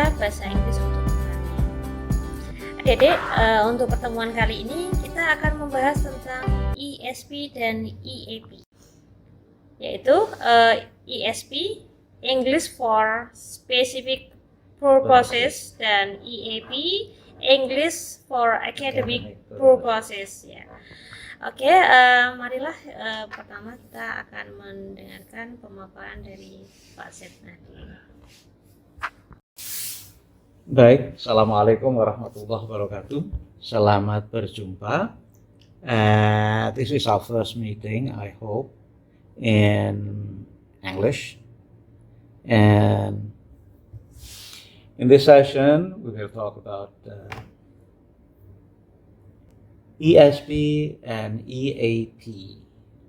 belajar bahasa Inggris untuk pertanian. Adik-adik, untuk pertemuan kali ini kita akan membahas tentang ESP dan EAP, yaitu ESP English for Specific Purposes dan EAP English for Academic Purposes. Ya. Oke, marilah pertama kita akan mendengarkan pemaparan dari Pak Setnadi. Baik, Assalamualaikum warahmatullahi wabarakatuh. Selamat berjumpa. This is our first meeting, I hope, in English. And in this session, we will talk about ESP and EAP.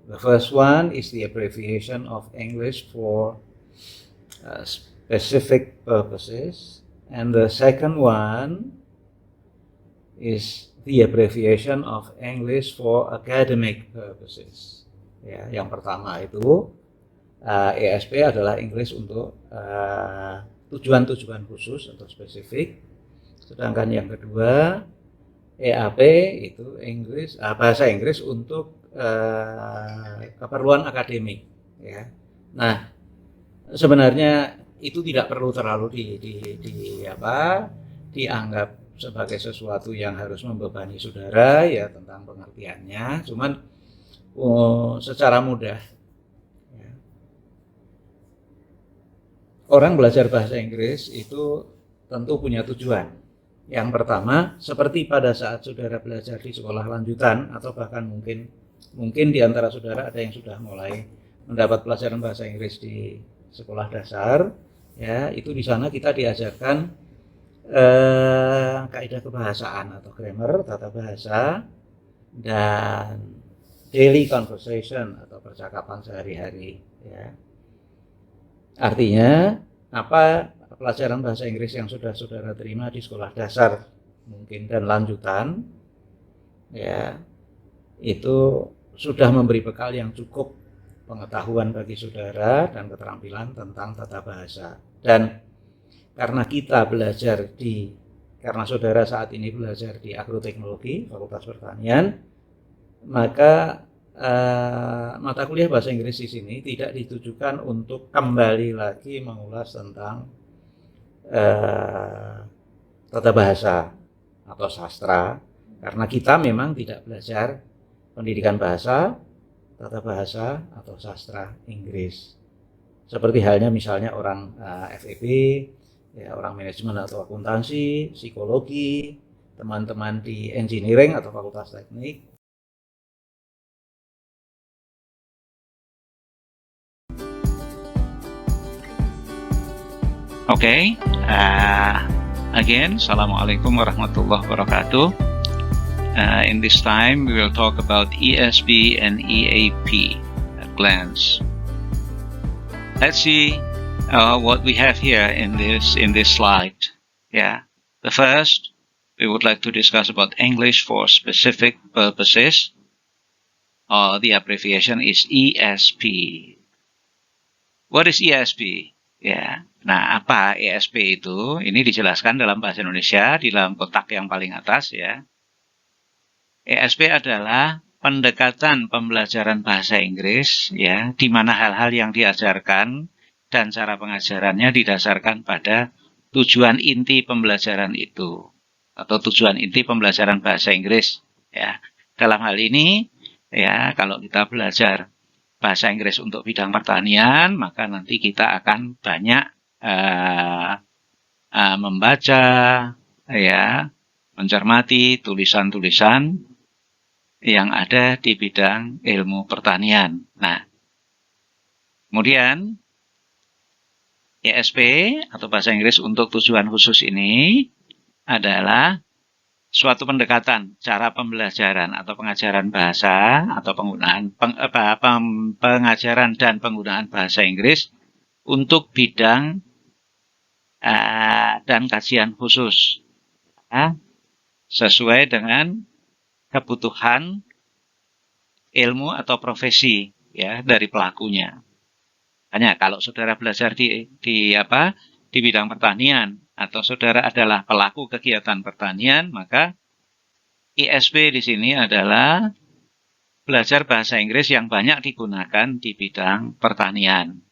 The first one is the abbreviation of English for specific purposes. And the second one is the abbreviation of English for academic purposes. Ya, yang pertama itu ESP adalah English untuk tujuan-tujuan khusus atau spesifik. Sedangkan yang kedua EAP itu bahasa Inggris untuk keperluan akademik. Ya. Nah, sebenarnya itu tidak perlu terlalu dianggap sebagai sesuatu yang harus membebani saudara ya tentang pengertiannya. Cuman secara mudah ya, orang belajar bahasa Inggris itu tentu punya tujuan. Yang pertama, seperti pada saat saudara belajar di sekolah lanjutan atau bahkan mungkin di antara saudara ada yang sudah mulai mendapat pelajaran bahasa Inggris di sekolah dasar, ya itu di sana kita diajarkan kaidah kebahasaan atau grammar, tata bahasa, dan daily conversation atau percakapan sehari-hari. Ya. Artinya apa pelajaran bahasa Inggris yang sudah saudara terima di sekolah dasar mungkin dan lanjutan, ya itu sudah memberi bekal yang cukup pengetahuan bagi saudara dan keterampilan tentang tata bahasa. Dan karena saudara saat ini belajar di agroteknologi, Fakultas Pertanian, maka mata kuliah bahasa Inggris di sini tidak ditujukan untuk kembali lagi mengulas tentang tata bahasa atau sastra, karena kita memang tidak belajar pendidikan bahasa, tata bahasa atau sastra Inggris. Seperti halnya misalnya orang FEB, ya, orang manajemen atau akuntansi, psikologi, teman-teman di engineering atau fakultas teknik. Okay, again, Assalamualaikum warahmatullahi wabarakatuh. In this time, we will talk about ESP and EAP at glance. Let's see what we have here in this slide. Yeah, the first we would like to discuss about English for specific purposes. The abbreviation is ESP. What is ESP? Ya, nah apa ESP itu? Ini dijelaskan dalam bahasa Indonesia di dalam kotak yang paling atas ya. ESP adalah pendekatan pembelajaran bahasa Inggris ya, di mana hal-hal yang diajarkan dan cara pengajarannya didasarkan pada tujuan inti pembelajaran itu atau tujuan inti pembelajaran bahasa Inggris ya. Dalam hal ini ya, kalau kita belajar bahasa Inggris untuk bidang pertanian, maka nanti kita akan banyak membaca ya, mencermati tulisan-tulisan yang ada di bidang ilmu pertanian. Nah, kemudian ESP atau bahasa Inggris untuk tujuan khusus ini adalah suatu pendekatan cara pembelajaran atau pengajaran bahasa atau penggunaan pengajaran dan penggunaan bahasa Inggris untuk bidang dan kajian khusus ya, sesuai dengan kebutuhan ilmu atau profesi ya dari pelakunya. Hanya kalau saudara belajar di bidang pertanian, atau saudara adalah pelaku kegiatan pertanian, maka ISP di sini adalah belajar bahasa Inggris yang banyak digunakan di bidang pertanian.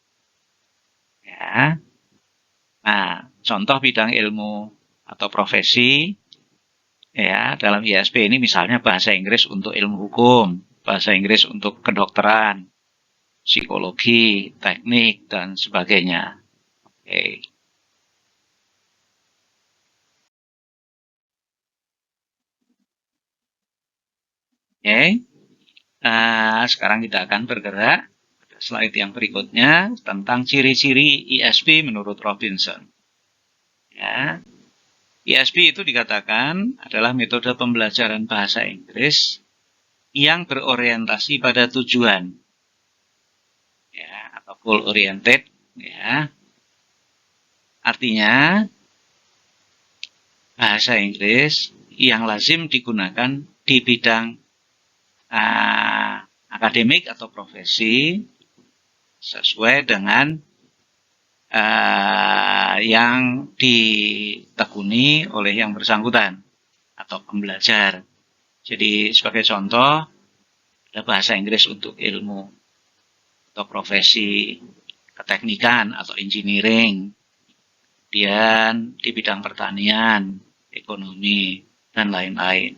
Ya. Nah, contoh bidang ilmu atau profesi ya dalam ISP ini misalnya bahasa Inggris untuk ilmu hukum, bahasa Inggris untuk kedokteran, psikologi, teknik dan sebagainya. Oke. Oke. Sekarang kita akan bergerak pada slide yang berikutnya tentang ciri-ciri ISP menurut Robinson. Ya. ISP itu dikatakan adalah metode pembelajaran bahasa Inggris yang berorientasi pada tujuan, ya, atau goal oriented, ya. Artinya bahasa Inggris yang lazim digunakan di bidang akademik atau profesi sesuai dengan yang ditekuni oleh yang bersangkutan atau pembelajar. Jadi sebagai contoh ada bahasa Inggris untuk ilmu atau profesi keteknikan atau engineering, kemudian di bidang pertanian, ekonomi dan lain-lain.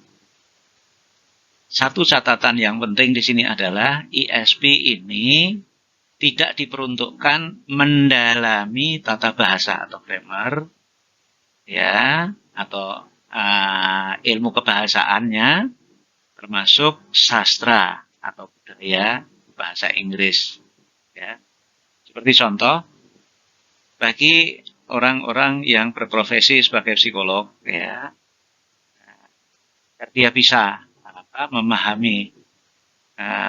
Satu catatan yang penting di sini adalah ISP ini tidak diperuntukkan mendalami tata bahasa atau grammar, ya, atau ilmu kebahasaannya, termasuk sastra atau budaya bahasa Inggris. Ya. Seperti contoh, bagi orang-orang yang berprofesi sebagai psikolog, ya, dia bisa memahami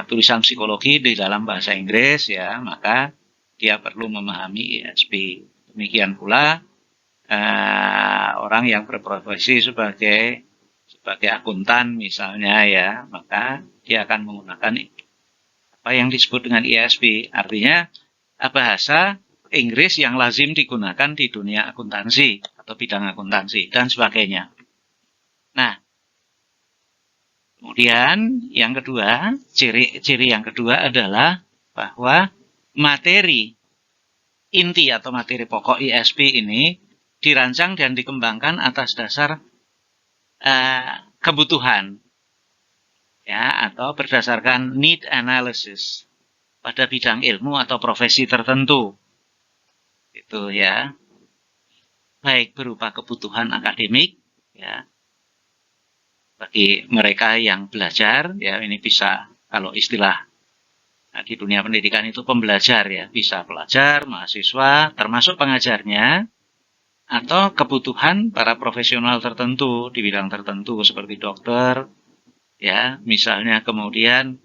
tulisan psikologi di dalam bahasa Inggris, ya, maka dia perlu memahami ISP. Demikian pula orang yang berprofesi sebagai akuntan misalnya, ya, maka dia akan menggunakan apa yang disebut dengan ISP. Artinya bahasa Inggris yang lazim digunakan di dunia akuntansi atau bidang akuntansi dan sebagainya. Nah, kemudian yang kedua, ciri yang kedua adalah bahwa materi inti atau materi pokok ISP ini dirancang dan dikembangkan atas dasar kebutuhan, ya, atau berdasarkan need analysis pada bidang ilmu atau profesi tertentu. Itu, ya. Baik berupa kebutuhan akademik, ya, bagi mereka yang belajar, ya, ini bisa, kalau istilah di dunia pendidikan itu pembelajar, ya, bisa pelajar, mahasiswa, termasuk pengajarnya, atau kebutuhan para profesional tertentu di bidang tertentu seperti dokter, ya, misalnya, kemudian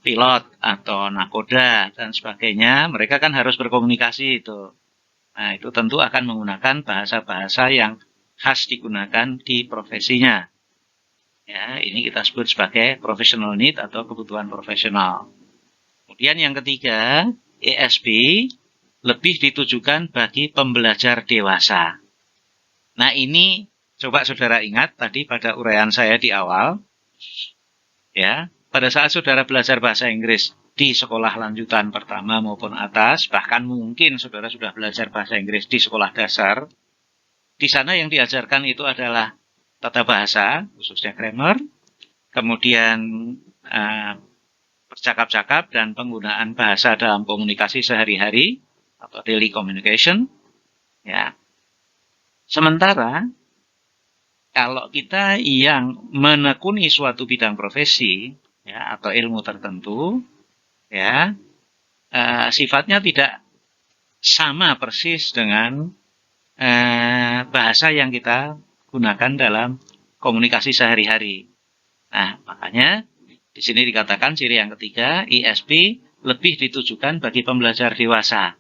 pilot atau nakoda dan sebagainya, mereka kan harus berkomunikasi itu. Nah, itu tentu akan menggunakan bahasa-bahasa yang khas digunakan di profesinya. Ya, ini kita sebut sebagai professional need atau kebutuhan profesional. Kemudian yang ketiga, ESP lebih ditujukan bagi pembelajar dewasa. Nah, ini coba saudara ingat tadi pada uraian saya di awal, ya, pada saat saudara belajar bahasa Inggris di sekolah lanjutan pertama maupun atas, bahkan mungkin saudara sudah belajar bahasa Inggris di sekolah dasar. Di sana yang diajarkan itu adalah tata bahasa, khususnya grammar, kemudian bercakap-cakap dan penggunaan bahasa dalam komunikasi sehari-hari atau daily communication. Ya. Sementara kalau kita yang menekuni suatu bidang profesi, ya, atau ilmu tertentu, ya, sifatnya tidak sama persis dengan bahasa yang kita gunakan dalam komunikasi sehari-hari. Nah, makanya di sini dikatakan ciri yang ketiga, ISP lebih ditujukan bagi pembelajar dewasa.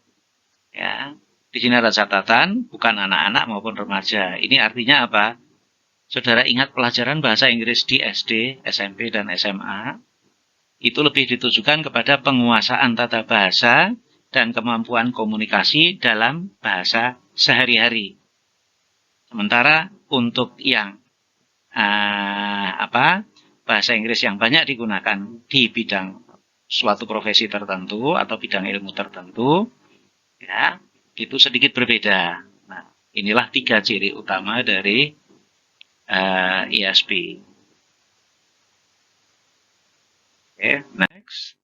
Ya, di sini ada catatan, bukan anak-anak maupun remaja. Ini artinya apa? Saudara ingat pelajaran bahasa Inggris di SD, SMP, dan SMA, itu lebih ditujukan kepada penguasaan tata bahasa dan kemampuan komunikasi dalam bahasa sehari-hari. Sementara untuk yang bahasa Inggris yang banyak digunakan di bidang suatu profesi tertentu atau bidang ilmu tertentu, ya, itu sedikit berbeda. Nah, inilah 3 ciri utama dari ESP. Oke, next.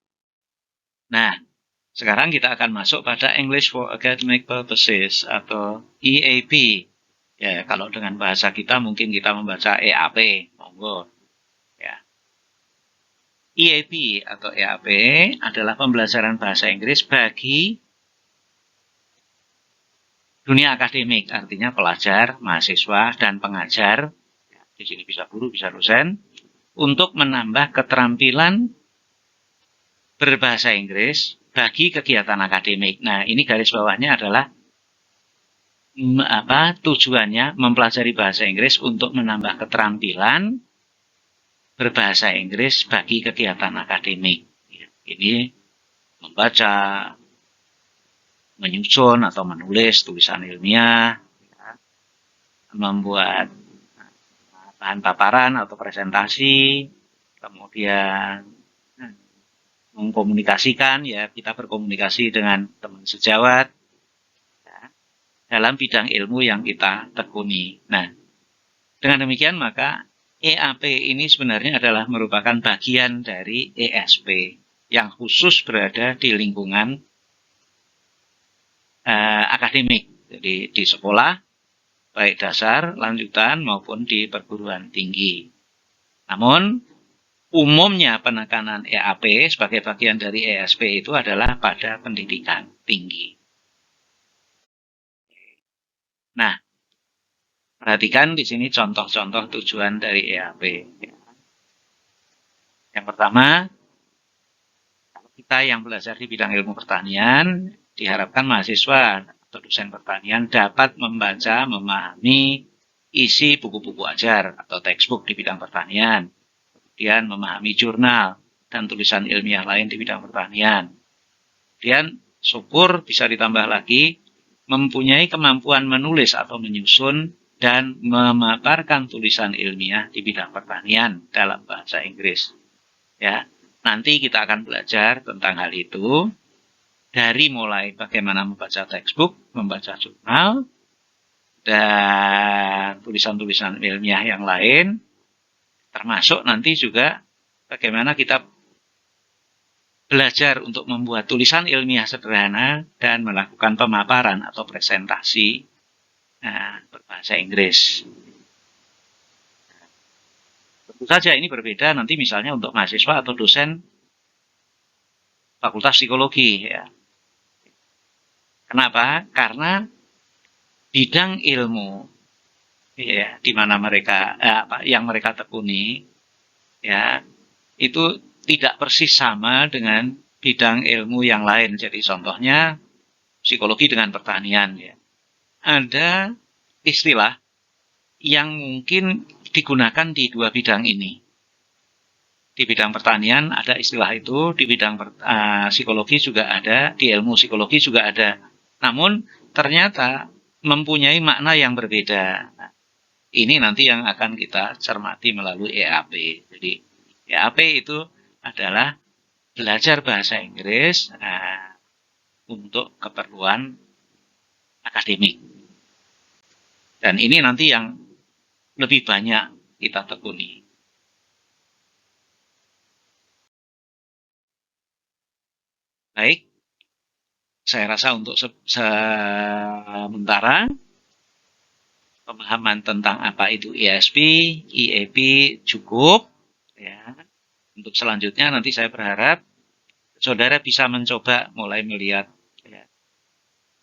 Nah, sekarang kita akan masuk pada English for Academic Purposes atau EAP. Ya, kalau dengan bahasa kita mungkin kita membaca EAP, monggo. Ya. EAP atau EAP adalah pembelajaran bahasa Inggris bagi dunia akademik, artinya pelajar, mahasiswa, dan pengajar. Ya, di sini bisa guru, bisa dosen, untuk menambah keterampilan berbahasa Inggris bagi kegiatan akademik. Nah, ini garis bawahnya adalah tujuannya mempelajari bahasa Inggris untuk menambah keterampilan berbahasa Inggris bagi kegiatan akademik. Ini membaca, menyusun atau menulis tulisan ilmiah, membuat bahan paparan atau presentasi, kemudian mengkomunikasikan, ya, kita berkomunikasi dengan teman sejawat ya, dalam bidang ilmu yang kita tekuni. Nah, dengan demikian maka EAP ini sebenarnya adalah merupakan bagian dari ESP yang khusus berada di lingkungan akademik, jadi di sekolah, baik dasar, lanjutan, maupun di perguruan tinggi. Namun, umumnya penekanan EAP sebagai bagian dari ESP itu adalah pada pendidikan tinggi. Nah, perhatikan di sini contoh-contoh tujuan dari EAP. Yang pertama, kita yang belajar di bidang ilmu pertanian, diharapkan mahasiswa atau dosen pertanian dapat membaca, memahami isi buku-buku ajar atau textbook di bidang pertanian. Kemudian memahami jurnal dan tulisan ilmiah lain di bidang pertanian. Kemudian syukur bisa ditambah lagi mempunyai kemampuan menulis atau menyusun dan memaparkan tulisan ilmiah di bidang pertanian dalam bahasa Inggris. Ya, nanti kita akan belajar tentang hal itu dari mulai bagaimana membaca textbook, membaca jurnal, dan tulisan-tulisan ilmiah yang lain. Termasuk nanti juga bagaimana kita belajar untuk membuat tulisan ilmiah sederhana dan melakukan pemaparan atau presentasi berbahasa Inggris. Tentu saja ini berbeda nanti misalnya untuk mahasiswa atau dosen Fakultas Psikologi. Ya. Kenapa? Karena bidang ilmu ya, di mana mereka yang mereka tekuni ya itu tidak persis sama dengan bidang ilmu yang lain. Jadi contohnya psikologi dengan pertanian ya. Ada istilah yang mungkin digunakan di dua bidang ini. Di bidang pertanian ada istilah itu, di bidang psikologi juga ada, di ilmu psikologi juga ada. Namun ternyata mempunyai makna yang berbeda. Ini nanti yang akan kita cermati melalui EAP. Jadi EAP itu adalah belajar bahasa Inggris untuk keperluan akademik. Dan ini nanti yang lebih banyak kita tekuni. Baik, saya rasa untuk sementara pemahaman tentang apa itu ESP, EAP cukup. Ya. Untuk selanjutnya nanti saya berharap saudara bisa mencoba mulai melihat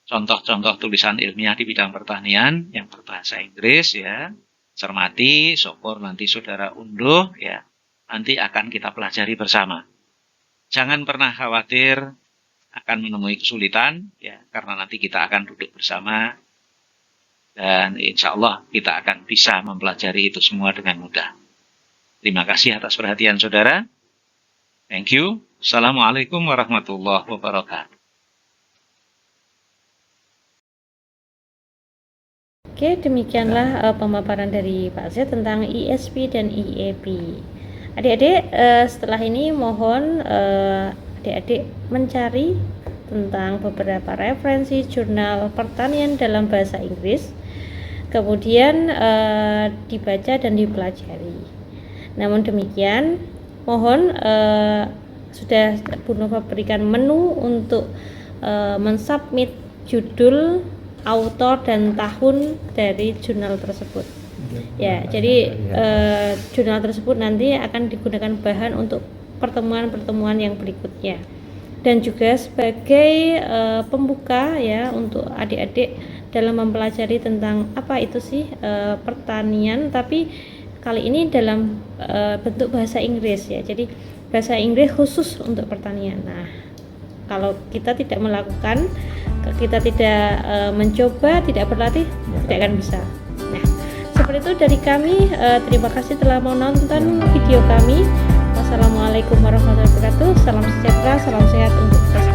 contoh-contoh tulisan ilmiah di bidang pertanian yang berbahasa Inggris ya. Cermati, syukur nanti saudara unduh ya. Nanti akan kita pelajari bersama. Jangan pernah khawatir akan menemui kesulitan ya, karena nanti kita akan duduk bersama. Dan insya Allah kita akan bisa mempelajari itu semua dengan mudah. Terima kasih atas perhatian saudara. Thank you. Assalamualaikum warahmatullahi wabarakatuh. Oke, demikianlah pemaparan dari Pak Z tentang ESP dan EAP. Adik-adik, setelah ini mohon adik-adik mencari tentang beberapa referensi jurnal pertanian dalam bahasa Inggris, kemudian dibaca dan dipelajari. Namun demikian, mohon sudah Bu Nova berikan menu untuk mensubmit judul, autor dan tahun dari jurnal tersebut. Ya, jadi jurnal tersebut nanti akan digunakan bahan untuk pertemuan-pertemuan yang berikutnya. Dan juga sebagai pembuka ya untuk adik-adik dalam mempelajari tentang apa itu sih pertanian, tapi kali ini dalam bentuk bahasa Inggris ya. Jadi bahasa Inggris khusus untuk pertanian. Nah, kalau kita tidak melakukan, kita tidak mencoba, tidak berlatih, tidak akan bisa. Nah, seperti itu dari kami. Terima kasih telah menonton video kami. Wassalamualaikum warahmatullahi wabarakatuh. Salam sejahtera, salam sehat untuk kita.